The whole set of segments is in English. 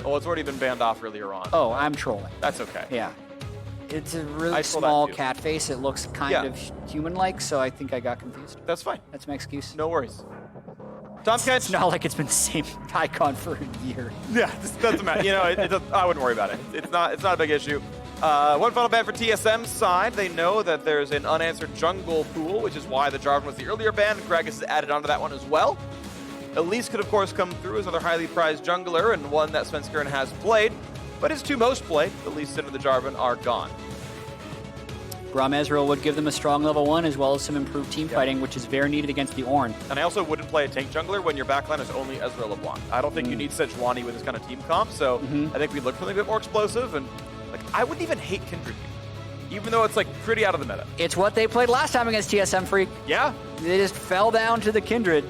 Well, it's already been banned off earlier on. Oh, I'm trolling. That's okay. Yeah. It's a really small cat face. It looks kind of human-like, so I think I got confused. That's fine. That's my excuse. No worries. Tom Kench. It's not like it's been the same icon for a year. Yeah, this doesn't matter. You know, I wouldn't worry about it. It's not a big issue. One final ban for TSM's side. They know that there's an unanswered jungle pool, which is why the Jarvan was the earlier ban. Gragas is added onto that one as well. Elise could, of course, come through as another highly prized jungler and one that Svenskeren has played. But his two most played, Elise and the Jarvan, are gone. Braum Ezreal would give them a strong level 1 as well as some improved team fighting, which is very needed against the Ornn. And I also wouldn't play a tank jungler when your backline is only Ezreal LeBlanc. I don't think you need Sejuani with this kind of team comp, so I think we look for something a bit more explosive. And like, I wouldn't even hate Kindred, even though it's like pretty out of the meta. It's what they played last time against TSM Phreak. Yeah. They just fell down to the Kindred.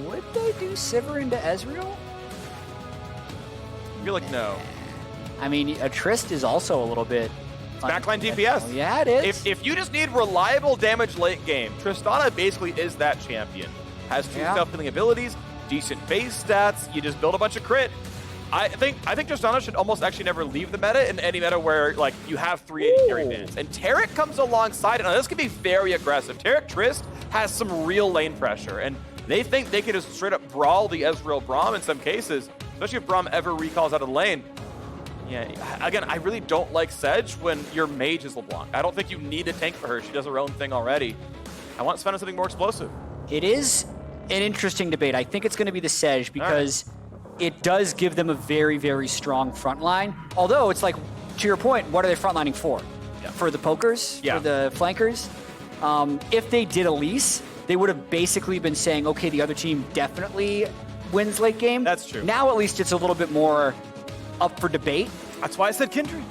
Would they do Sivir into Ezreal? I feel like no. I mean, a Trist is also a little bit... Backline DPS. Yeah, it is. If you just need reliable damage late game, Tristana basically is that champion. Has two self-healing abilities, decent base stats, you just build a bunch of crit. I think Tristana should almost actually never leave the meta in any meta where like you have 380 carry bans. And Taric comes alongside it. Now this can be very aggressive. Taric Trist has some real lane pressure, and they think they can just straight up brawl the Ezreal Braum in some cases, especially if Braum ever recalls out of the lane. Yeah, again, I really don't like Sedge when your mage is LeBlanc. I don't think you need a tank for her. She does her own thing already. I want Sven on something more explosive. It is an interesting debate. I think it's going to be the Sedge because it does give them a very, very strong front line. Although it's like, to your point, what are they frontlining for? Yeah. For the pokers? Yeah. For the flankers? If they did Elise, they would have basically been saying, okay, the other team definitely wins late game. That's true. Now at least it's a little bit more up for debate. That's why I said Kindred.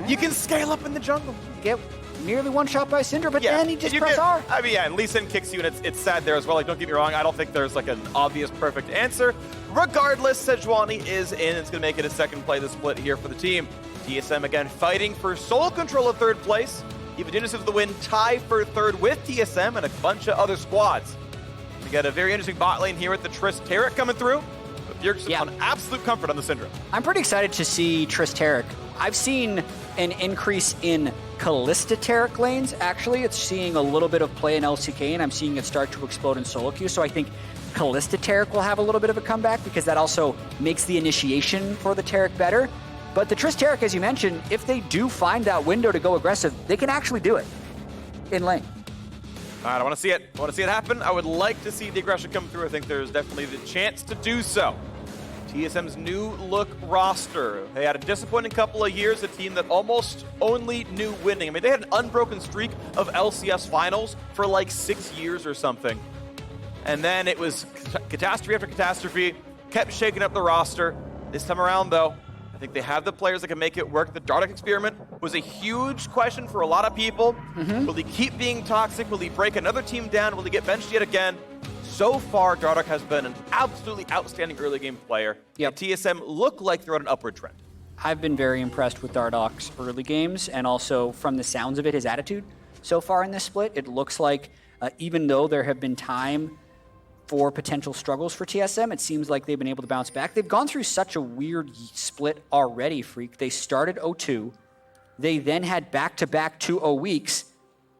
You can scale up in the jungle. Get nearly one shot by Syndra, but then he just press R. I mean, yeah, and Lee Sin kicks you, and it's sad there as well. Like, don't get me wrong, I don't think there's like an obvious perfect answer. Regardless, Sejuani is in. It's going to make it a second play the split here for the team. TSM again fighting for sole control of third place. Even Genesis of the win tie for third with TSM and a bunch of other squads. We got a very interesting bot lane here with the Trist Taric coming through. Bjergsen on absolute comfort on the Syndra. I'm pretty excited to see Trist Taric. I've seen an increase in Kalista Taric lanes, actually. It's seeing a little bit of play in LCK, and I'm seeing it start to explode in solo queue, so I think Kalista Taric will have a little bit of a comeback because that also makes the initiation for the Taric better. But the Trist Taric, as you mentioned, if they do find that window to go aggressive, they can actually do it in lane. All right, I want to see it. I want to see it happen. I would like to see the aggression come through. I think there's definitely the chance to do so. TSM's new look roster. They had a disappointing couple of years, a team that almost only knew winning. I mean, they had an unbroken streak of LCS finals for like 6 years or something. And then it was catastrophe after catastrophe, kept shaking up the roster. This time around, though, I think they have the players that can make it work. The Dardoch experiment was a huge question for a lot of people. Will he keep being toxic? Will he break another team down? Will he get benched yet again? So far, Dardoch has been an absolutely outstanding early game player. And TSM look like they're on an upward trend. I've been very impressed with Dardoch's early games, and also from the sounds of it, his attitude so far in this split. It looks like even though there have been time for potential struggles for TSM, it seems like they've been able to bounce back. They've gone through such a weird split already, Phreak. They started 0-2. They then had back-to-back 2-0 weeks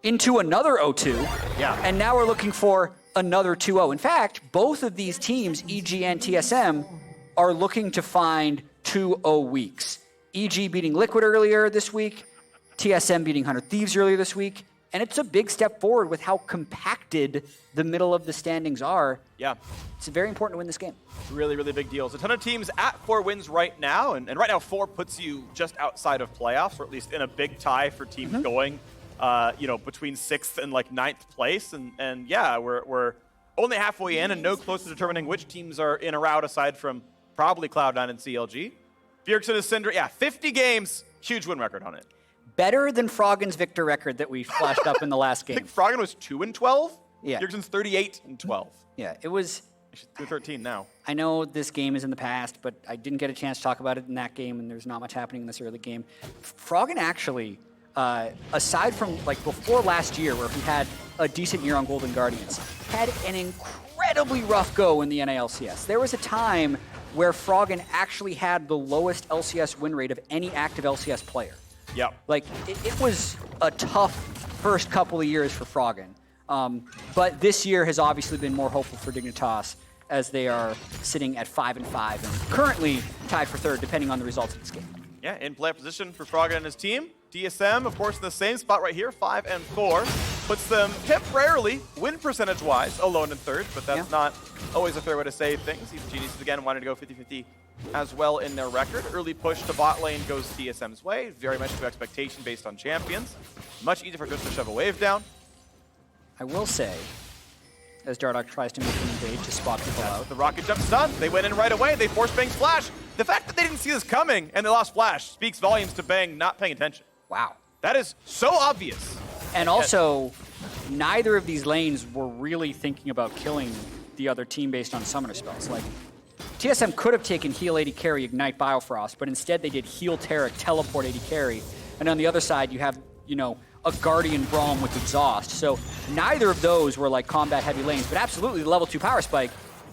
into another 0-2. Yeah. And now we're looking for another 2-0. In fact, both of these teams, EG and TSM, are looking to find 2-0 weeks. EG beating Liquid earlier this week, TSM beating 100 Thieves earlier this week, and it's a big step forward with how compacted the middle of the standings are. Yeah. It's very important to win this game. Really, really big deals. A ton of teams at 4 wins right now, and right now 4 puts you just outside of playoffs, or at least in a big tie for teams going you know, between 6th and like 9th place. And yeah, we're only halfway in and no close to determining which teams are in or out aside from probably Cloud9 and CLG. Bjergsen is Syndra, yeah, 50 games, huge win record on it. Better than Froggen's victor record that we flashed up in the last game. I think Froggen was 2-12. Yeah. Bjergsen's 38-12. Yeah, it was. She's 13 now. I know this game is in the past, but I didn't get a chance to talk about it in that game, and there's not much happening in this early game. Froggen actually, aside from like before last year where he had a decent year on Golden Guardians, had an incredibly rough go in the NA LCS. There was a time where Froggen actually had the lowest LCS win rate of any active LCS player. Yep. Like, it was a tough first couple of years for Froggen. But this year has obviously been more hopeful for Dignitas, as they are sitting at 5-5 and currently tied for third, depending on the results of this game. Yeah, in play position for Froggen and his team. TSM, of course, in the same spot right here, 5-4. Puts them temporarily, win percentage-wise, alone in third, but that's not always a fair way to say things. Even Geniuses, again, wanted to go 50-50 as well in their record. Early push to bot lane goes TSM's way, very much to expectation based on champions. Much easier for just to shove a wave down. I will say, as Dardoch tries to make an invade to spot people out. The rocket jump stun. They went in right away. They forced Bang's flash. The fact that they didn't see this coming and they lost flash speaks volumes to Bang not paying attention. Wow. That is so obvious. And also, neither of these lanes were really thinking about killing the other team based on summoner spells. Like, TSM could have taken heal AD carry, ignite Biofrost, but instead they did heal Taric, teleport AD carry. And on the other side, you have, you know, a Guardian Braum with exhaust. So neither of those were like combat heavy lanes, but absolutely the level 2 power spike.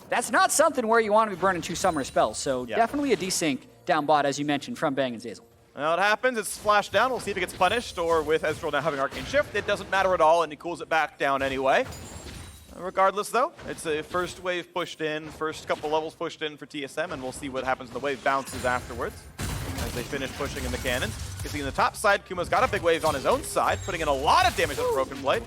That's not something where you want to be burning 2 summoner spells. So definitely a desync down bot, as you mentioned, from Bang and Zeyzal. Well, it happens. It's flashed down. We'll see if it gets punished, or with Ezreal now having Arcane Shift, it doesn't matter at all, and he cools it back down anyway. Regardless, though, it's a first wave pushed in, first couple levels pushed in for TSM, and we'll see what happens when the wave bounces afterwards as they finish pushing in the cannons. You can see on the top side, Kumo's got a big wave on his own side, putting in a lot of damage on the BrokenBlade.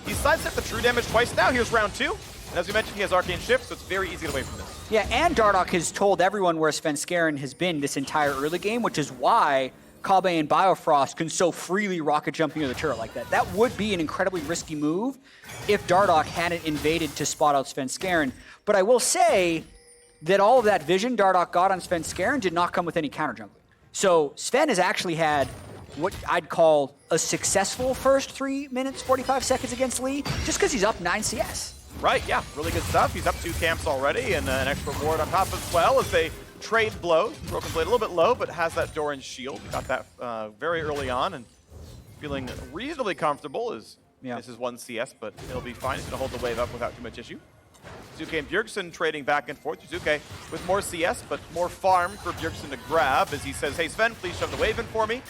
He's sidestepped the true damage twice now. Here's round 2. And as we mentioned, he has Arcane Shift, so it's very easy to get away from this. Yeah, and Dardoch has told everyone where Svenskeren has been this entire early game, which is why Kobbe and Biofrost can so freely rocket jump into the turret like that. That would be an incredibly risky move if Dardoch hadn't invaded to spot out Svenskeren. But I will say that all of that vision Dardoch got on Svenskeren did not come with any counter jumping. So Sven has actually had what I'd call a successful first 3 minutes, 45 seconds against Lee, just because he's up 9 CS. Right, yeah, really good stuff. He's up 2 camps already, and an extra ward on top as well as they trade blows. BrokenBlade a little bit low, but has that Doran's shield. Got that very early on, and feeling reasonably comfortable as this is 1 CS, but it'll be fine. He's going to hold the wave up without too much issue. Jiizuke and Bjergsen trading back and forth. Jiizuke with more CS, but more farm for Bjergsen to grab as he says, hey Sven, please shove the wave in for me.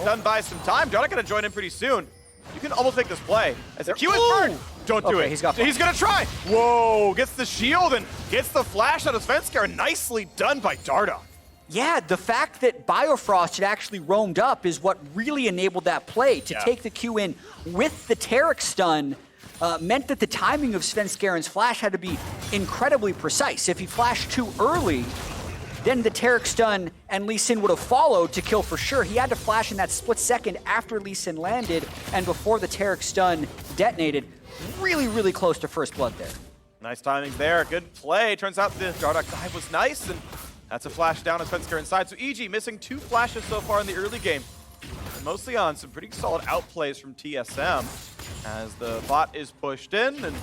Done by some time. Dardoch going to join in pretty soon. You can almost make this play. As the Q is burned. Don't do it. He's going to try. Whoa, gets the shield and gets the flash out of Svenskeren. Nicely done by Dardoch. Yeah, the fact that Biofrost had actually roamed up is what really enabled that play. To take the Q in with the Taric stun meant that the timing of Svenskeren's flash had to be incredibly precise. If he flashed too early, then the Taric stun and Lee Sin would have followed to kill for sure. He had to flash in that split second after Lee Sin landed and before the Taric stun detonated. Really, really close to first blood there. Nice timings there. Good play. Turns out the Dardoch dive was nice, and that's a flash down on Svenskeren's side. So EG missing 2 flashes so far in the early game. And mostly on some pretty solid outplays from TSM as the bot is pushed in, and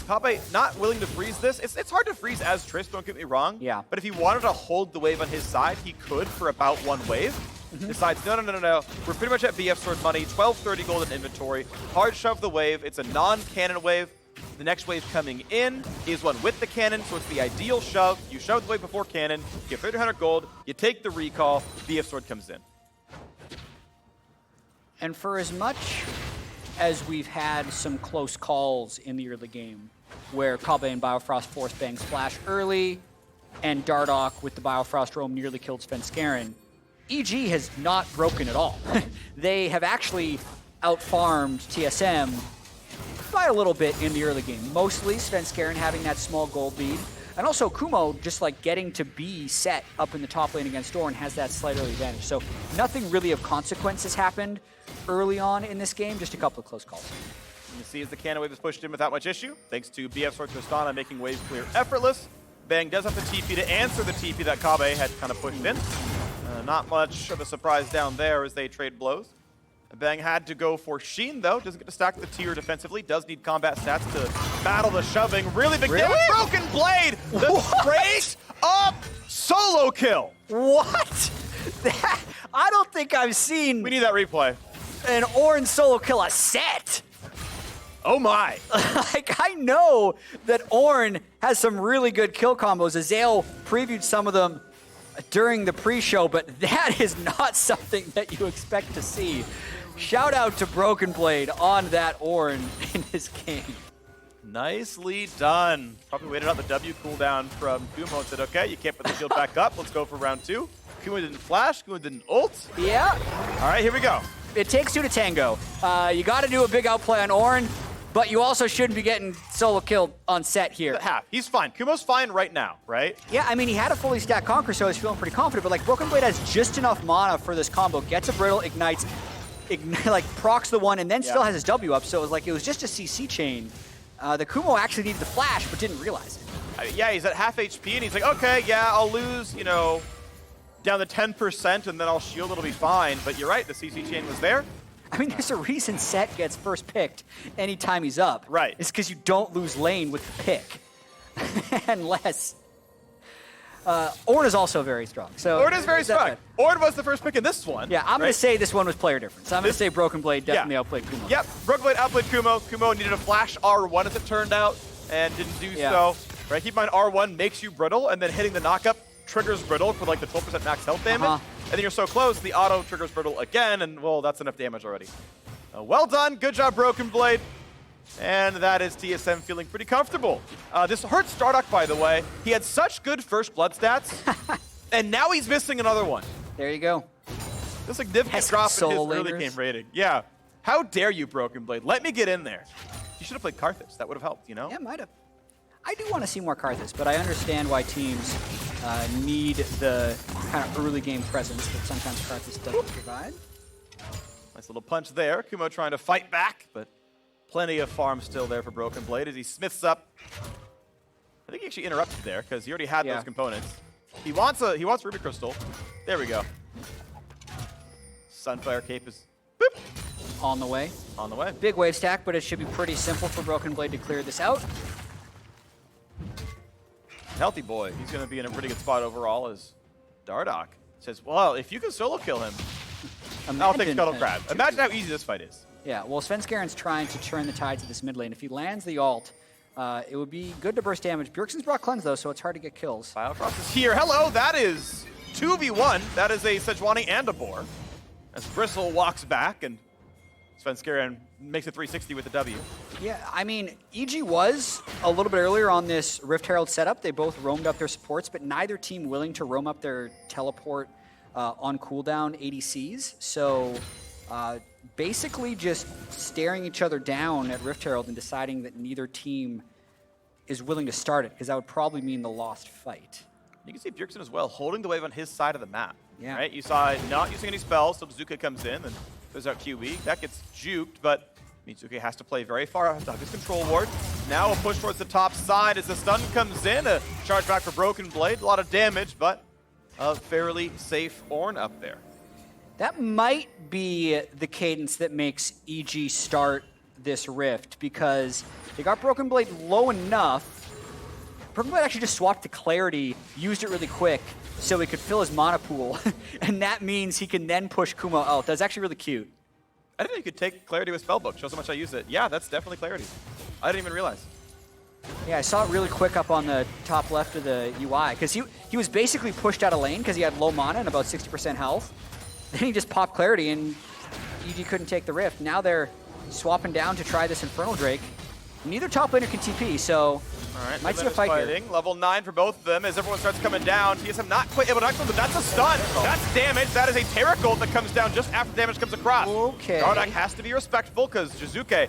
Kobbe not willing to freeze this. It's hard to freeze as Trist, don't get me wrong. Yeah. But if he wanted to hold the wave on his side, he could for about 1 wave. Decides, no. We're pretty much at BF sword money, 1230 gold in inventory. Hard shove the wave. It's a non-cannon wave. The next wave coming in is one with the cannon, so it's the ideal shove. You shove the wave before cannon, you get 300 gold, you take the recall, BF sword comes in. And for as much as we've had some close calls in the early game, where Kobbe and Biofrost forced Bang's flash early, and Dardoch with the Biofrost roam nearly killed Svenskeren, EG has not broken at all. They have actually outfarmed TSM by a little bit in the early game. Mostly Svenskeren having that small gold lead. And also Kumo just like getting to be Sett up in the top lane against Ornn has that slight early advantage. So nothing really of consequence has happened early on in this game, just a couple of close calls. And you see as the cannon wave is pushed in without much issue, thanks to Biofrost Tristana making wave clear effortless. Bang does have the TP to answer the TP that Kobbe had kind of pushed in. Not much of a surprise down there as they trade blows. Bang had to go for Sheen, though. Doesn't get to stack the tier defensively. Does need combat stats to battle the shoving. Really big damage. BrokenBlade! The straight up solo kill! What? I don't think I've seen... We need that replay. An Ornn solo kill a Sett. Oh my! Like, I know that Ornn has some really good kill combos. Ezreal previewed some of them during the pre-show, but that is not something that you expect to see. Shout out to BrokenBlade on that Ornn in his game. Nicely done. Probably waited out the W cooldown from Kumo and said, okay, you can't put the shield back up. Let's go for round 2. Kumo didn't flash. Kumo didn't ult. Yeah. All right, here we go. It takes two to tango. You got to do a big outplay on Ornn, but you also shouldn't be getting solo killed on Sett here. Half. He's fine. Kumo's fine right now, right? Yeah, I mean, he had a fully stacked Conquer, so I was feeling pretty confident, but like BrokenBlade has just enough mana for this combo. Gets a brittle, ignites, like procs the one, and then still has his W up, so it was just a CC chain. The Kumo actually needed the flash, but didn't realize it. Yeah, he's at half HP, and he's like, okay, yeah, I'll lose, you know, down to 10%, and then I'll shield, it'll be fine. But you're right, the CC chain was there. I mean, there's a reason Sett gets first picked anytime he's up. Right. It's because you don't lose lane with the pick. Unless... Ornn is also very strong. So Ornn is very strong. Ornn was the first pick in this one. Yeah, I'm going to say this one was player difference. I'm going to say BrokenBlade definitely outplayed Kumo. Yep, BrokenBlade outplayed Kumo. Kumo needed a flash R1 as it turned out, and didn't do so. Right, keep in mind R1 makes you brittle, and then hitting the knockup triggers brittle for like the 12% max health damage. And then you're so close, the auto triggers brittle again, and well, that's enough damage already. Well done, good job BrokenBlade. And that is TSM feeling pretty comfortable. This hurts Dardoch, by the way. He had such good first blood stats, and now he's missing another one. There you go. A significant drop in his early game rating. Yeah. How dare you, BrokenBlade? Let me get in there. You should have played Karthus. That would have helped, you know? Yeah, might have. I do want to see more Karthus, but I understand why teams need the kind of early game presence that sometimes Karthus doesn't provide. Nice little punch there. Kumo trying to fight back, but plenty of farm still there for BrokenBlade as he smiths up. I think he actually interrupted there because he already had those components. He wants Ruby Crystal. There we go. Sunfire Cape is boop. On the way. On the way. Big wave stack, but it should be pretty simple for BrokenBlade to clear this out. Healthy boy. He's going to be in a pretty good spot overall as Dardoch says, well, if you can solo kill him, I'll take Scuttle Crab. Imagine how easy this fight is. Yeah, well, Svenskeren's trying to turn the tide to this mid lane. If he lands the ult, it would be good to burst damage. Bjergsen's brought Cleanse, though, so it's hard to get kills. Biofrost is here. Hello, that is 2v1. That is a Sejuani and a Boar. As Bristle walks back, and Svenskeren makes a 360 with the W. Yeah, I mean, EG was a little bit earlier on this Rift Herald setup. They both roamed up their supports, but neither team willing to roam up their teleport on cooldown ADCs. So basically just staring each other down at Rift Herald and deciding that neither team is willing to start it, because that would probably mean the lost fight. You can see Bjergsen as well, holding the wave on his side of the map. Yeah. Right? You saw not using any spells, so Jiizuke comes in and goes out QE. That gets juked, but Jiizuke has to play very far out of his control ward. Now a push towards the top side as the stun comes in. A charge back for BrokenBlade. A lot of damage, but a fairly safe Ornn up there. That might be the cadence that makes EG start this Rift, because they got BrokenBlade low enough. BrokenBlade actually just swapped to Clarity, used it really quick so he could fill his mana pool, and that means he can then push Kumo out. That's actually really cute. I didn't know you could take Clarity with Spellbook. Shows how much I use it. Yeah, that's definitely Clarity. I didn't even realize. Yeah, I saw it really quick up on the top left of the UI, because he was basically pushed out of lane because he had low mana and about 60% health. Then he just popped Clarity, and EG couldn't take the Rift. Now they're swapping down to try this Infernal Drake. Neither top laner can TP, so might see a fight here. Level 9 for both of them as everyone starts coming down. TSM not quite able to knock them, but that's a stun. That's damage. That is a Taric ult that comes down just after damage comes across. Okay. Dardoch has to be respectful because Jiizuke,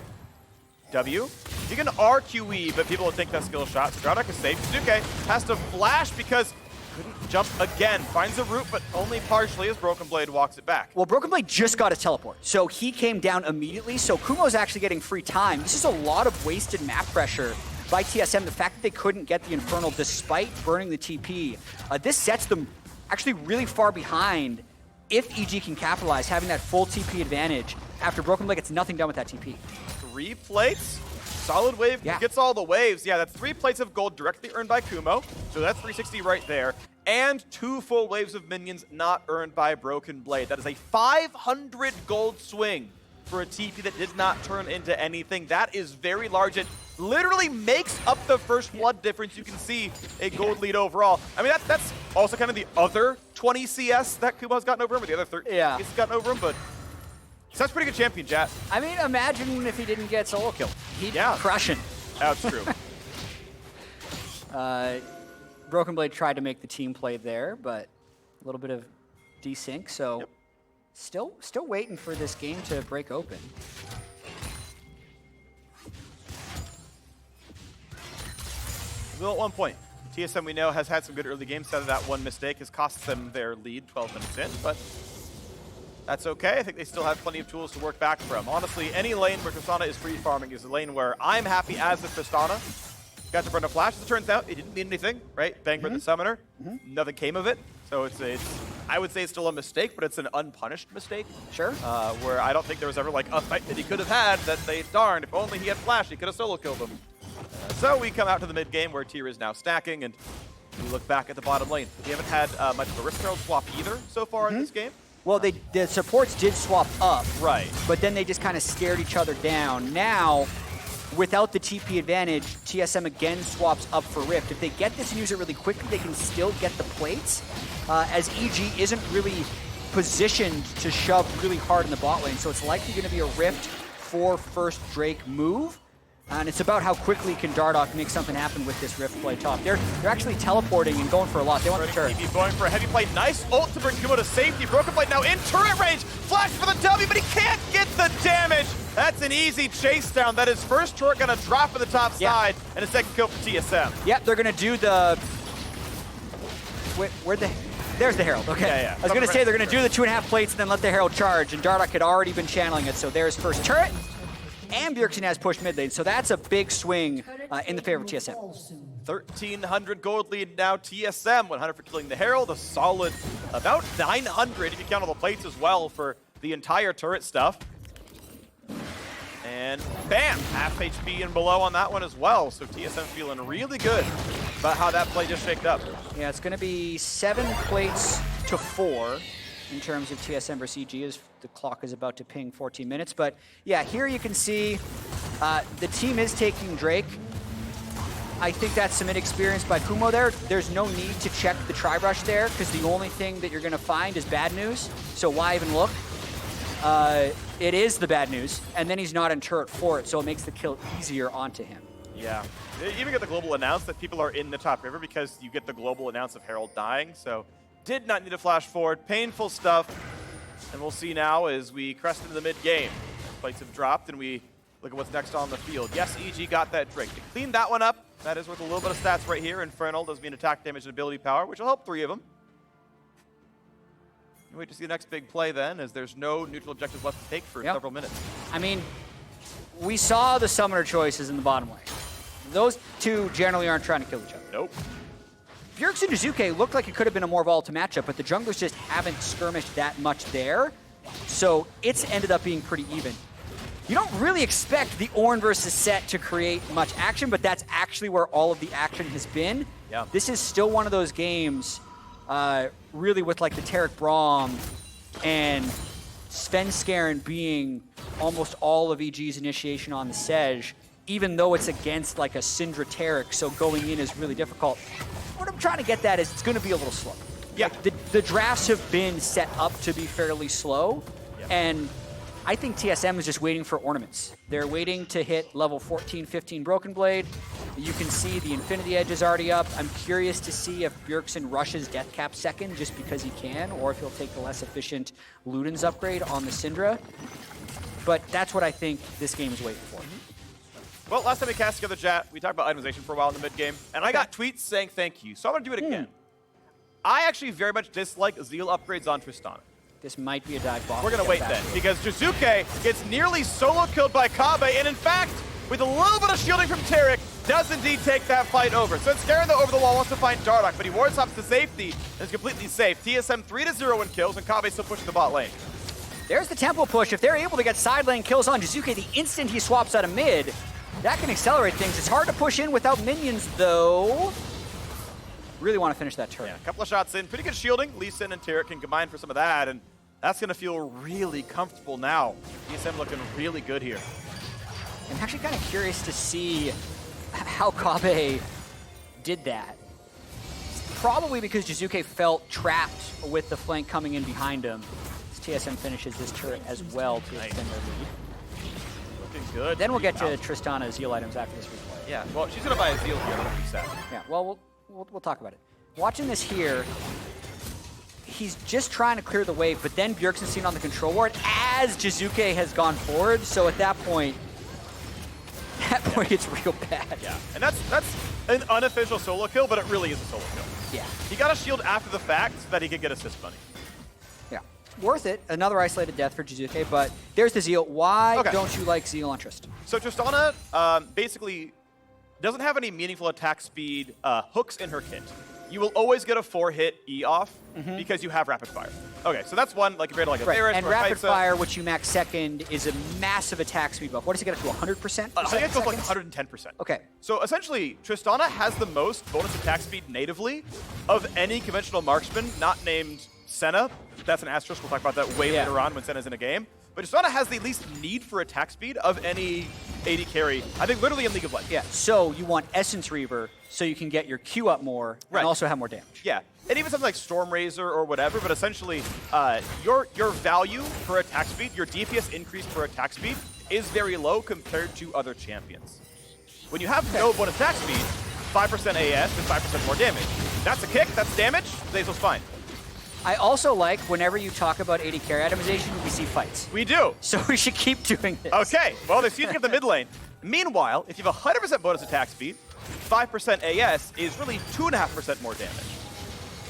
W, you can RQE, but people will think that's skill shot. So Dardoch is safe. Jiizuke has to flash because couldn't jump again. Finds a root, but only partially as BrokenBlade walks it back. Well, BrokenBlade just got a teleport, so he came down immediately. So Kumo's actually getting free time. This is a lot of wasted map pressure by TSM. The fact that they couldn't get the Infernal despite burning the TP, this sets them actually really far behind if EG can capitalize, having that full TP advantage after BrokenBlade gets nothing done with that TP. 3 plates. Solid wave gets all the waves. Yeah, that's 3 plates of gold directly earned by Kumo. So that's 360 right there. And 2 full waves of minions not earned by BrokenBlade. That is a 500 gold swing for a TP that did not turn into anything. That is very large. It literally makes up the first blood difference. You can see a gold lead overall. I mean, that's also kind of the other 20 CS that Kumo's gotten over him, or the other 13 he's gotten over him, but that's pretty good champion, Jatt. I mean, imagine if he didn't get solo kill. He'd be crushing. That's true. BrokenBlade tried to make the team play there, but a little bit of desync, so still waiting for this game to break open. Well, at one point, TSM we know has had some good early games. That one mistake has cost them their lead 12 minutes in, but that's okay. I think they still have plenty of tools to work back from. Honestly, any lane where Tristana is free farming is a lane where I'm happy as the Tristana. Got to burn a flash. As it turns out, it didn't mean anything, right? Bang for the summoner. Nothing came of it. So it's I would say it's still a mistake, but it's an unpunished mistake. Sure. Where I don't think there was ever like a fight that he could have had that they, darn, if only he had flash, he could have solo killed him. So we come out to the mid game where tier is now stacking, and we look back at the bottom lane. We haven't had much of a Rift Herald swap either so far in this game. Well, the supports did swap up. Right. But then they just kind of stared each other down. Now, without the TP advantage, TSM again swaps up for Rift. If they get this and use it really quickly, they can still get the plates, as EG isn't really positioned to shove really hard in the bot lane. So it's likely going to be a Rift for first Drake move. And it's about how quickly can Dardoch make something happen with this Rift play top. They're actually teleporting and going for a lot. They want the turret. He's going for a heavy play. Nice ult to bring Kumo to safety. BrokenBlade now in turret range. Flash for the W, but he can't get the damage. That's an easy chase down. That is first turret going to drop in the top side, and a second kill for TSM. Yep, they're going to do the... There's the Herald, okay. I was going to say they're going to do the 2.5 plates and then let the Herald charge, and Dardoch had already been channeling it, so there's first turret. And Bjergsen has pushed mid lane, so that's a big swing in the favor of TSM. 1,300 gold lead now, TSM. 100 for killing the Herald, a solid about 900 if you count all the plates as well for the entire turret stuff. And bam, half HP and below on that one as well. So TSM feeling really good about how that play just shaked up. Yeah, it's going to be 7 plates to 4. In terms of TSM versus EG, as the clock is about to ping 14 minutes. But yeah, here you can see the team is taking Drake. I think that's some inexperience by Kumo there. There's no need to check the tri-brush there, because the only thing that you're going to find is bad news. So why even look? It is the bad news, and then he's not in turret for it, so it makes the kill easier onto him. Yeah. They even get the global announce that people are in the top river, because you get the global announce of Herald dying, so did not need to flash forward. Painful stuff. And we'll see now as we crest into the mid-game. Plates have dropped, and we look at what's next on the field. Yes, EG got that Drake. To clean that one up, that is worth a little bit of stats right here. Infernal does mean attack damage and ability power, which will help 3 of them. Wait to see the next big play then, as there's no neutral objectives left to take for several minutes. I mean, we saw the summoner choices in the bottom lane. Those two generally aren't trying to kill each other. Nope. Bjergsen Jiizuke looked like it could have been a more volatile matchup, but the junglers just haven't skirmished that much there. So it's ended up being pretty even. You don't really expect the Ornn versus Sett to create much action, but that's actually where all of the action has been. Yeah. This is still one of those games, really with like the Taric Braum and Svenskeren being almost all of EG's initiation on the Sej, even though it's against like a Syndra Taric, so going in is really difficult. What I'm trying to get at is it's going to be a little slow. Yeah. Like the drafts have been set up to be fairly slow, and I think TSM is just waiting for ornaments. They're waiting to hit level 14, 15 BrokenBlade. You can see the Infinity Edge is already up. I'm curious to see if Bjergsen rushes Death Cap second just because he can, or if he'll take the less efficient Luden's upgrade on the Syndra. But that's what I think this game is waiting for. Well, last time we cast together, Jatt, we talked about itemization for a while in the mid-game, and I got tweets saying thank you, so I'm going to do it again. I actually very much dislike Zeal upgrades on Tristana. This might be a dive bomb. We're going to wait then, because Jiizuke gets nearly solo killed by Kobbe, and in fact, with a little bit of shielding from Taric, does indeed take that fight over. So Svenskeren, though, over the wall wants to find Dardoch, but he wards hops to safety and is completely safe. TSM 3-0 in kills, and Kobbe still pushing the bot lane. There's the tempo push. If they're able to get side lane kills on Jiizuke the instant he swaps out of mid, that can accelerate things. It's hard to push in without minions, though. Really want to finish that turn. Yeah, a couple of shots in. Pretty good shielding. Lee Sin and Taric can combine for some of that, and That's going to feel really comfortable now. TSM looking really good here. I'm actually kind of curious to see how Kobbe did that. Probably because Jiizuke felt trapped with the flank coming in behind him. As TSM finishes this turret as well to extend their lead. Looking good. Then we'll get to Tristana's Zeal items after this replay. Yeah, well, she's going to buy a Zeal here. Yeah, well, we'll talk about it. Watching this here, he's just trying to clear the wave, but then Bjergsen's seen on the control ward as Jiizuke has gone forward. So at that point it's real bad. Yeah, and that's an unofficial solo kill, but it really is a solo kill. Yeah. He got a shield after the fact so that he could get assist money. Yeah, worth it. Another isolated death for Jiizuke, but there's the Zeal. Why don't you like Zeal on Trist? So Tristana basically doesn't have any meaningful attack speed hooks in her kit. You will always get a 4-hit E off because you have rapid fire. Okay, so that's one, like compared to like a Varus and or a rapid Kaisa. fire, which you max second, is a massive attack speed buff. What does it get up to, 100%? I think it goes like 110%. Okay. So essentially, Tristana has the most bonus attack speed natively of any conventional marksman not named Senna. That's an asterisk. We'll talk about that way later on when Senna's in a game. But Tristana has the least need for attack speed of any AD carry, I think literally in League of Legends. Yeah, so you want Essence Reaver so you can get your Q up more and also have more damage. Yeah, and even something like Storm Razor or whatever, but essentially your value for attack speed, your DPS increase for attack speed is very low compared to other champions. When you have no bonus attack speed, 5% AS and 5% more damage. That's a kick, that's damage, Zeyzal's fine. I also like whenever you talk about AD carry itemization, we see fights. We do. So we should keep doing this. Okay, well, they're using up the mid lane. Meanwhile, if you have 100% bonus attack speed, 5% AS is really 2.5% more damage.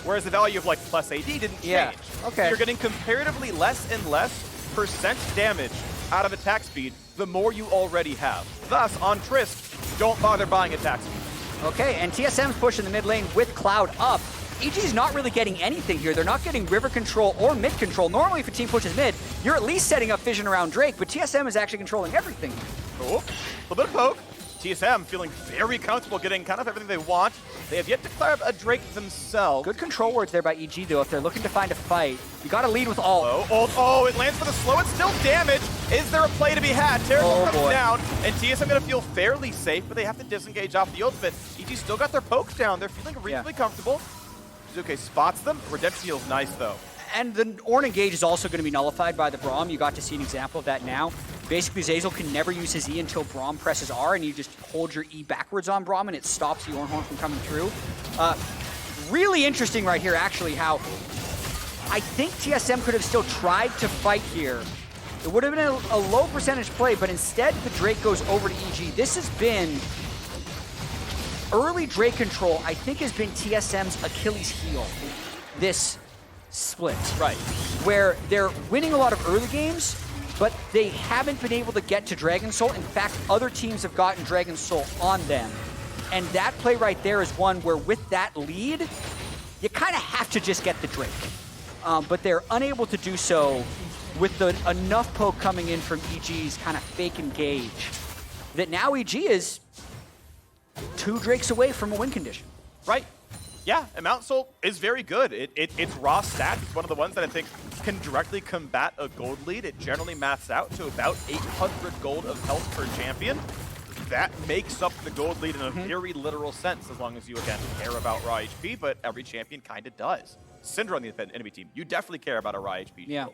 Whereas the value of like plus AD didn't change. Okay. You're getting comparatively less and less percent damage out of attack speed the more you already have. Thus, on Trist, don't bother buying attack speed. Okay, and TSM's pushing the mid lane with Cloud up. EG's not really getting anything here. They're not getting river control or mid control. Normally, if a team pushes mid, you're at least setting up vision around Drake, but TSM is actually controlling everything. Oh, a little bit of poke. TSM feeling very comfortable getting kind of everything they want. They have yet to clear up a Drake themselves. Good control words there by EG, though. If they're looking to find a fight, you got to lead with ult. Oh, it lands for the slow. It's still damage. Is there a play to be had? Taric comes down, and TSM going to feel fairly safe, but they have to disengage off the ultimate. EG still got their pokes down. They're feeling reasonably comfortable. Jiizuke spots them. Redemption feels nice, though. And the Ornn engage is also going to be nullified by the Braum. You got to see an example of that now. Basically, Zeyzal can never use his E until Braum presses R, and you just hold your E backwards on Braum, and it stops the Ornn from coming through. Really interesting right here, actually, how I think TSM could have still tried to fight here. It would have been a low percentage play, but instead the Drake goes over to EG. This has been... early Drake control, I think, has been TSM's Achilles heel this split. Right. Where they're winning a lot of early games, but they haven't been able to get to Dragon Soul. In fact, other teams have gotten Dragon Soul on them. And that play right there is one where with that lead, you kind of have to just get the Drake. But they're unable to do so with enough poke coming in from EG's kind of fake engage that now EG is 2 Drakes away from a win condition. Right. Yeah, and Mount Soul is very good. It's raw stats. It's one of the ones that I think can directly combat a gold lead. It generally maths out to about 800 gold of health per champion. That makes up the gold lead in a very literal sense, as long as you, again, care about raw HP, but every champion kind of does. Syndra on the enemy team, you definitely care about a raw HP. Yeah.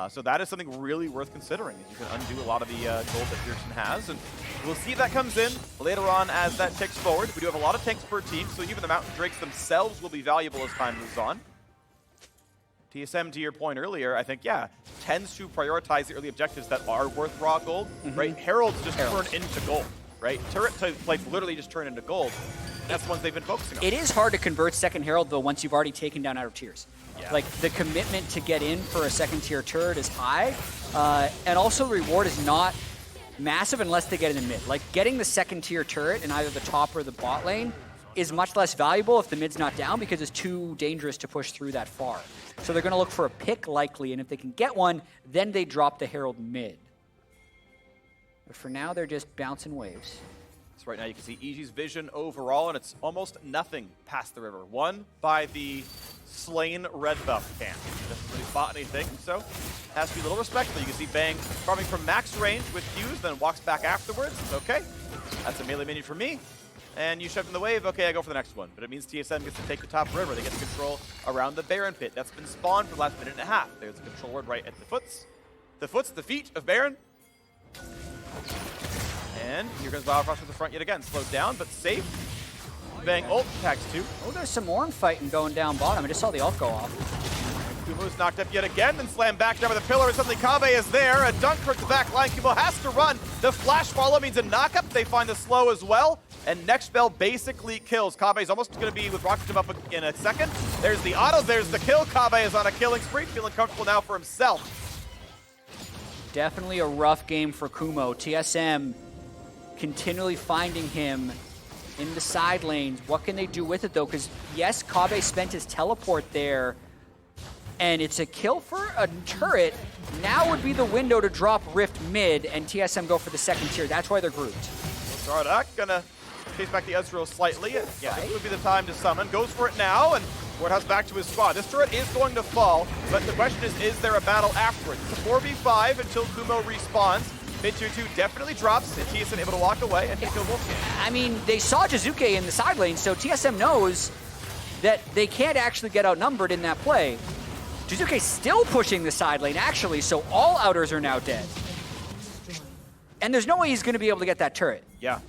So that is something really worth considering. You can undo a lot of the gold that Bjergsen has, and we'll see if that comes in later on as that ticks forward. We do have a lot of tanks per team, so even the Mountain Drakes themselves will be valuable as time moves on. TSM, to your point earlier, I think, tends to prioritize the early objectives that are worth raw gold, right? Heralds just turn into gold, right? Turret like literally just turn into gold. That's the ones they've been focusing on. It is hard to convert second Herald, though, once you've already taken down out of tiers. Yeah. Like, the commitment to get in for a second-tier turret is high, and also the reward is not massive unless they get in the mid. Like, getting the second-tier turret in either the top or the bot lane is much less valuable if the mid's not down because it's too dangerous to push through that far. So they're going to look for a pick, likely, and if they can get one, then they drop the Herald mid. But for now, they're just bouncing waves. So right now you can see EG's vision overall, and it's almost nothing past the river. Won by the slain red buff camp. Doesn't really spot anything, so has to be a little respectful. You can see Bang farming from max range with Fuse, then walks back afterwards. It's okay. That's a melee minion for me. And you shoved in the wave, okay, I go for the next one. But it means TSM gets to take the top river. They get to control around the Baron pit. That's been spawned for the last minute and a half. There's a control ward right at the foots. The feet of Baron. And here comes Biofrost to the front yet again. Slowed down, but safe. Bang ult, tags 2. Oh, there's some Ornn fighting going down bottom. I just saw the ult go off. Kumo's knocked up yet again, then slammed back down by the pillar, and suddenly Kobbe is there. A dunk towards the back line. Kumo has to run. The flash follow means a knockup. They find the slow as well. And next spell basically kills. Kobbe's almost going to be with Rocket Jump up in a second. There's the auto, there's the kill. Kobbe is on a killing spree, feeling comfortable now for himself. Definitely a rough game for Kumo. TSM continually finding him in the side lanes. What can they do with it though? Because yes, Kobbe spent his teleport there, and it's a kill for a turret. Now would be the window to drop Rift mid, and TSM go for the second tier. That's why they're grouped. Dardoch gonna chase back the Ezreal slightly. Yeah, this would be the time to summon. Goes for it now, and Wardhouse back to his squad. This turret is going to fall, but the question is there a battle afterwards? It's a 4v5 until Kumo respawns. Mid tier 2 definitely drops, and TSM able to walk away and kill Wolfgang. I mean, they saw Jiizuke in the side lane, so TSM knows that they can't actually get outnumbered in that play. Jiizuke's still pushing the side lane, actually, so all outers are now dead. And there's no way he's going to be able to get that turret. Yeah.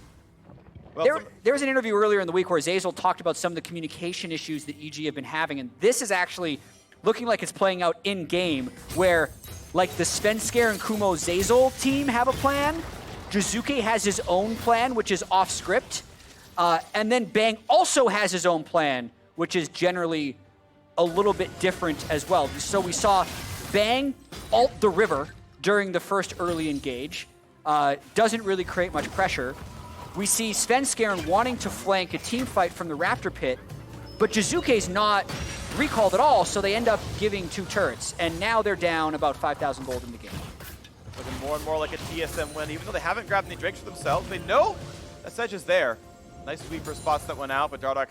Well, there was an interview earlier in the week where Zeyzal talked about some of the communication issues that EG have been having, and this is actually looking like it's playing out in-game, where like the Svenskeren Kumo Zeyzal team have a plan, Jiizuke has his own plan, which is off-script, and then Bang also has his own plan, which is generally a little bit different as well. So we saw Bang ult the river during the first early engage, doesn't really create much pressure. We see Svenskeren wanting to flank a team fight from the Raptor pit, but Jiizuke's not recalled at all, so they end up giving 2 turrets, and now they're down about 5,000 gold in the game. Looking more and more like a TSM win, even though they haven't grabbed any drakes for themselves. They know that Sedge is there. Nice sweeper spots that went out, but Dardoch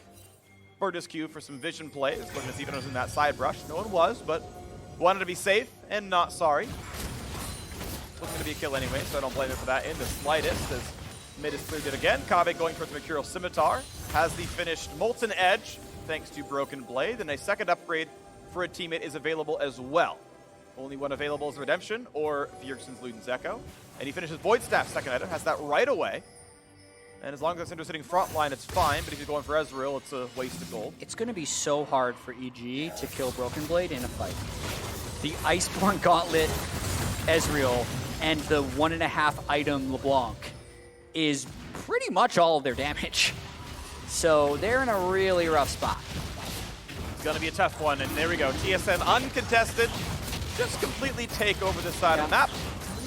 burned his Q for some vision plays, looking to see if anyone was in that side brush. No one was, but wanted to be safe and not sorry. Looking going to be a kill anyway, so I don't blame him for that in the slightest, as mid is cleared it again. Kobbe going for the Mercurial Scimitar, has the finished Molten Edge, thanks to BrokenBlade, and a second upgrade for a teammate is available as well. Only one available is Redemption, or Bjergsen's Luden's Echo. And he finishes Void Staff, second item, has that right away. And as long as Syndra's sitting front line, it's fine, but if you're going for Ezreal, it's a waste of gold. It's going to be so hard for EG to kill BrokenBlade in a fight. The Iceborne Gauntlet Ezreal and the 1.5 item LeBlanc is pretty much all of their damage. So they're in a really rough spot. It's going to be a tough one, and there we go. TSM uncontested, just completely take over this side of the map.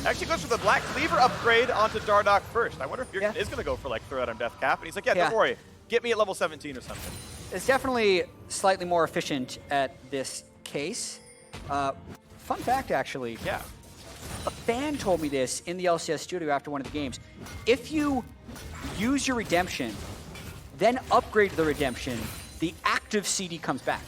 Actually goes for the Black Cleaver upgrade onto Dardoch first. I wonder if Bjergsen is going to go for like throw out on death cap, and he's like, yeah, don't worry, get me at level 17 or something. It's definitely slightly more efficient at this case. Fun fact, actually. Yeah. A fan told me this in the LCS Studio after one of the games. If you use your Redemption, then upgrade the Redemption, the active CD comes back.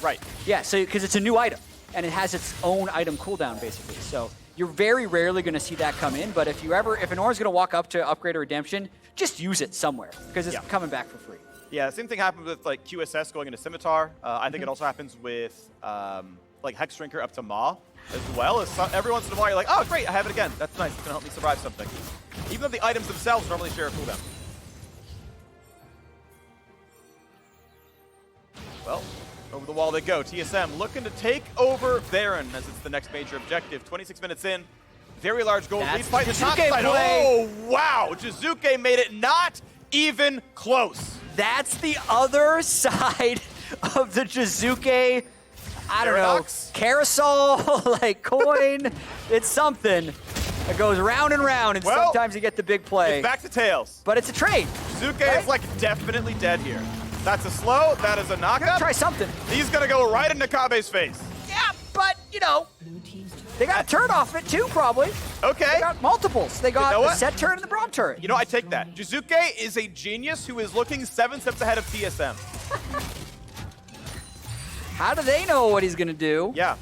Right. Yeah, so because it's a new item, and it has its own item cooldown, basically. So you're very rarely going to see that come in, but if an Ornn's going to walk up to upgrade a Redemption, just use it somewhere, because it's coming back for free. Yeah, same thing happens with like QSS going into Scimitar. I think it also happens with like Hex Shrinker up to Maw as well. Every once in a while you're like, oh great, I have it again. That's nice, it's going to help me survive something. Even though the items themselves normally share a cooldown. Well, over the wall they go. TSM looking to take over Baron as it's the next major objective. 26 minutes in, very large gold lead. Fight the top side. Oh, wow. Jiizuke made it not even close. That's the other side of the Jiizuke, I don't know, carousel, like coin. It's something that goes round and round, and sometimes you get the big play. It's back to tails. But it's a trade. Jiizuke is like definitely dead here. That's a slow, that is a knockup. Try something. He's gonna go right into Kobbe's face. Yeah, but, you know, They got a turret off it too, probably. Okay. They got multiples. They got the Sett turret and the Braum turret. You know, I take that. Jiizuke is a genius who is looking 7 steps ahead of TSM. How do they know what he's going to do? Yeah.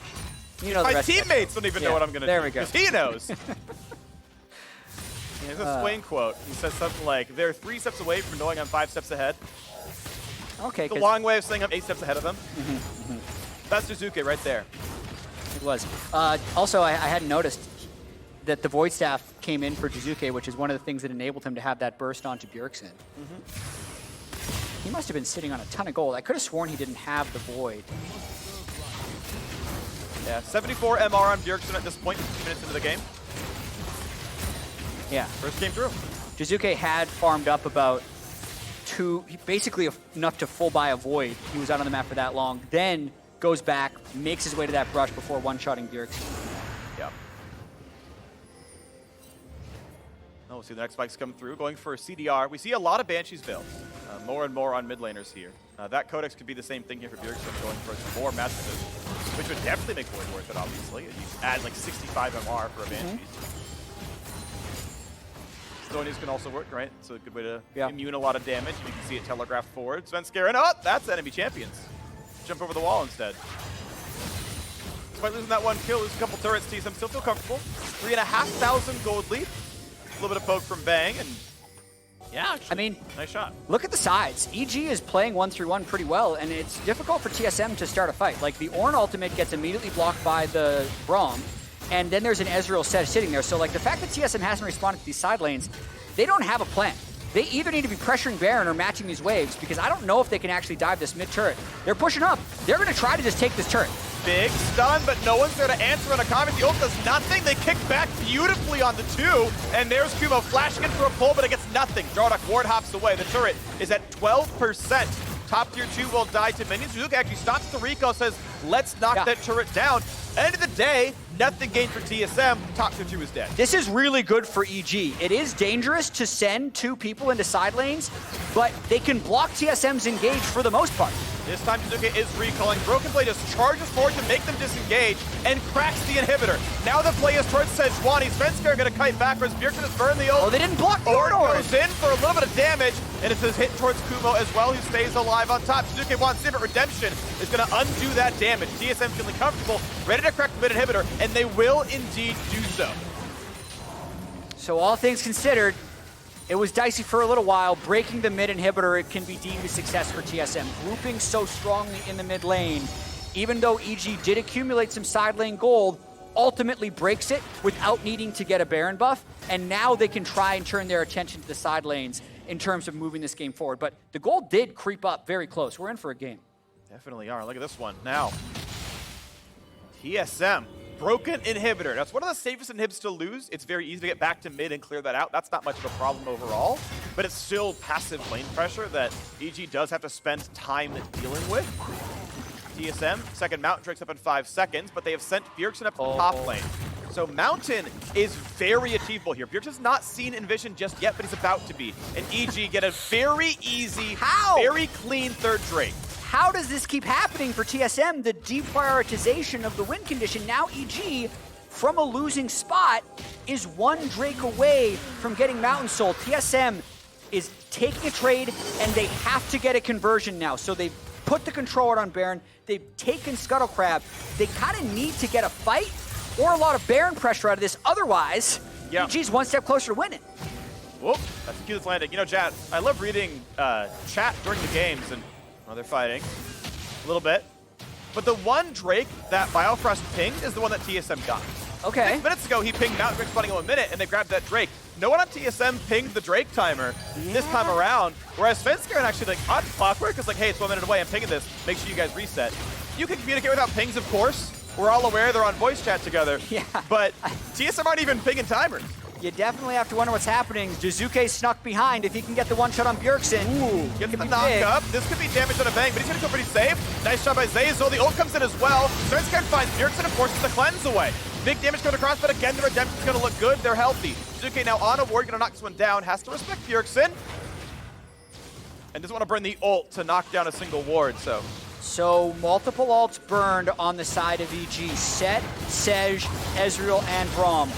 You know, my teammates don't even know what I'm going to do. There we go. Because he knows. There's a Swain quote. He says something like, they're 3 steps away from knowing I'm 5 steps ahead. Okay. It's a long way of saying I'm 8 steps ahead of them. That's Jiizuke right there. It was. Also, I hadn't noticed that the Void Staff came in for Jiizuke, which is one of the things that enabled him to have that burst onto Bjergsen. He must have been sitting on a ton of gold. I could have sworn he didn't have the Void. Yeah, 74 MR on Bjergsen at this point, 2 minutes into the game. Yeah. First game through. Jiizuke had farmed up about basically enough to full buy a Void. He was out on the map for that long. Then goes back, makes his way to that brush before one-shotting Bjergsen. Yeah. Oh, we'll see the next spikes come through. Going for a CDR. We see a lot of Banshees builds. More and more on mid laners here. That Codex could be the same thing here for Bjergsen, going for some more match position, which would definitely make Void worth it, obviously. You add like 65 MR for a Banshees. Stonies can also work, right? It's a good way to immune a lot of damage. You can see it telegraphed forward. Svenskeren, oh, that's enemy champions. Jump over the wall instead. Despite losing that 1 kill, lose a couple turrets, TSM still feel comfortable. 3,500 gold lead. A little bit of poke from Bang, and yeah, actually, I mean, nice shot. Look at the sides. EG is playing 1-3-1 pretty well, and it's difficult for TSM to start a fight. Like, the Ornn ultimate gets immediately blocked by the Braum, and then there's an Ezreal Sett sitting there. So, like, the fact that TSM hasn't responded to these side lanes, they don't have a plan. They either need to be pressuring Baron or matching these waves, because I don't know if they can actually dive this mid turret. They're pushing up. They're going to try to just take this turret. Big stun, but no one's there to answer on a comment. The ult does nothing. They kick back beautifully on the 2, and there's Kumo flashing in for a pull, but it gets nothing. Dardoch ward hops away. The turret is at 12%. Top tier 2 will die to minions. Jiizuke actually stops the recall, says, let's knock that turret down. End of the day, nothing gained for TSM. Top tier 2 is dead. This is really good for EG. It is dangerous to send 2 people into side lanes, but they can block TSM's engage for the most part. This time Jiizuke is recalling. BrokenBlade just charges forward to make them disengage and cracks the inhibitor. Now the play is towards Sejuani. Svenskeren going to kite backwards. Bjergsen has burned the ult. Oh, they didn't block the Ornn goes in for a little bit of damage, and it's a hit towards Kumo as well, who stays alive on top. Jiizuke wants it, but Redemption is going to undo that damage. TSM feeling comfortable, ready to crack the mid inhibitor, and they will indeed do so. So all things considered, it was dicey for a little while. Breaking the mid inhibitor, it can be deemed a success for TSM. Grouping so strongly in the mid lane, even though EG did accumulate some side lane gold, ultimately breaks it without needing to get a Baron buff, and now they can try and turn their attention to the side lanes in terms of moving this game forward. But the gold did creep up very close. We're in for a game. Definitely are. Look at this one. Now, TSM. Broken inhibitor. That's one of the safest inhibs to lose. It's very easy to get back to mid and clear that out. That's not much of a problem overall, but it's still passive lane pressure that EG does have to spend time dealing with. TSM, second Mountain Drake's up in 5 seconds, but they have sent Bjergsen up to the top lane. So Mountain is very achievable here. Bjergsen's not seen in vision just yet, but he's about to be. And EG get a very easy, very clean third Drake. How does this keep happening for TSM? The deprioritization of the win condition. Now EG, from a losing spot, is 1 Drake away from getting Mountain sold. TSM is taking a trade, and they have to get a conversion now. So they've put the control out on Baron. They've taken Scuttle Crab. They kind of need to get a fight or a lot of Baron pressure out of this. Otherwise, EG's 1 step closer to winning. Whoop, that's the cue that's landing. You know, Jatt, I love reading chat during the games, and they're fighting a little bit. But the 1 Drake that Biofrost pinged is the one that TSM got. Okay. 6 minutes ago, he pinged Mountain Drake spawning in 1 minute, and they grabbed that Drake. No one on TSM pinged the Drake timer this time around, whereas Svenskeren actually, like, on clockwork, is like, hey, it's 1 minute away, I'm pinging this, make sure you guys reset. You can communicate without pings, of course. We're all aware they're on voice chat together. Yeah. But TSM aren't even pinging timers. You definitely have to wonder what's happening. Jiizuke snuck behind. If he can get the 1 shot on Bjergsen, gets the knock up. This could be damage on a Bang, but he's going to go pretty safe. Nice shot by Zeyzal. The ult comes in as well. Svenskeren finds Bjergsen and forces the cleanse away. Big damage coming across, but again, the Redemption's going to look good. They're healthy. Jiizuke now on a ward, going to knock this one down. Has to respect Bjergsen. And doesn't want to burn the ult to knock down a single ward, so So multiple ults burned on the side of EG. Sett, Sej, Ezreal, and Braum.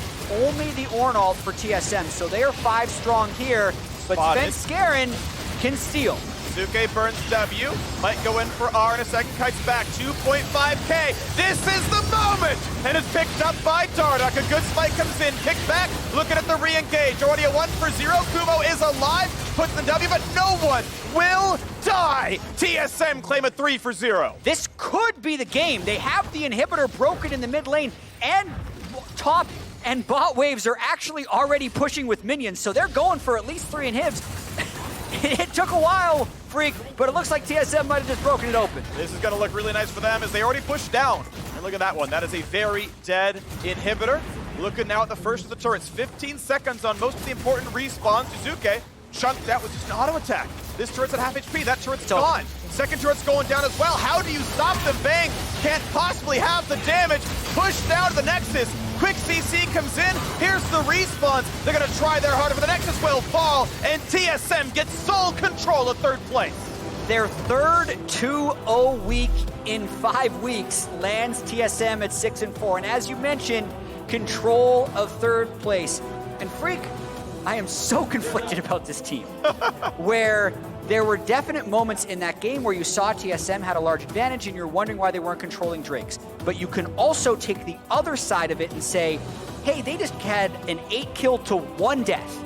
Only the Ornn ult for TSM, so they are 5 strong here, but Svenskeren can steal. Jiizuke burns W, might go in for R in a second, kites back, 2.5k. This is the moment! And it's picked up by Dardoch. A good spike comes in, kicked back, looking at the re-engage. Already a 1-for-0, Kumo is alive, puts the W, but no one will die! TSM claim a 3-for-0. This could be the game. They have the inhibitor broken in the mid lane, and top and bot waves are actually already pushing with minions, so they're going for at least 3 inhibs. It took a while, Phreak, but it looks like TSM might have just broken it open. This is going to look really nice for them as they already pushed down. And look at that one. That is a very dead inhibitor. Looking now at the first of the turrets. 15 seconds on most of the important respawns. Jiizuke chunked out with just an auto attack. This turret's at half HP. That turret's gone. Second turret's going down as well. How do you stop them? Bang can't possibly have the damage. Push down to the Nexus. Quick CC comes in. Here's the respawns. They're going to try their harder, but the Nexus will fall, and TSM gets sole control of 3rd place. Their 3rd 2-0 week in 5 weeks lands TSM at 6-4. And as you mentioned, control of 3rd place. And Phreak, I am so conflicted about this team. Where there were definite moments in that game where you saw TSM had a large advantage and you're wondering why they weren't controlling Drakes. But you can also take the other side of it and say, hey, they just had an 8-kill to 1 death.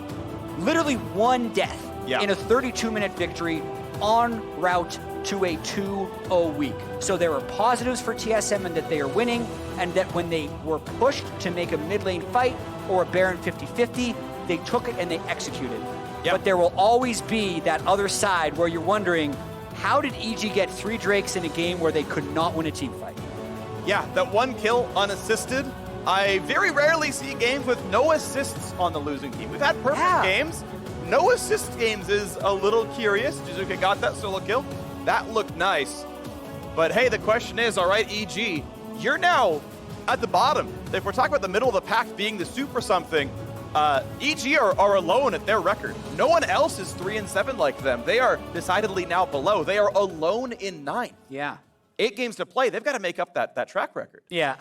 Literally 1 death in a 32-minute victory en route to a 2-0 week. So there are positives for TSM in that they are winning, and that when they were pushed to make a mid lane fight or a Baron 50-50, they took it and they executed. But there will always be that other side where you're wondering, how did EG get 3 Drakes in a game where they could not win a team fight? Yeah, that 1 kill unassisted. I very rarely see games with no assists on the losing team. We've had perfect games. No assist games is a little curious. Jiizuke got that solo kill. That looked nice. But hey, the question is, all right, EG, you're now at the bottom. If we're talking about the middle of the pack being the super something, EG are alone at their record. No one else is 3-7 like them. They are decidedly now below. They are alone in 9. Yeah. 8 games to play. They've got to make up that track record. Yeah.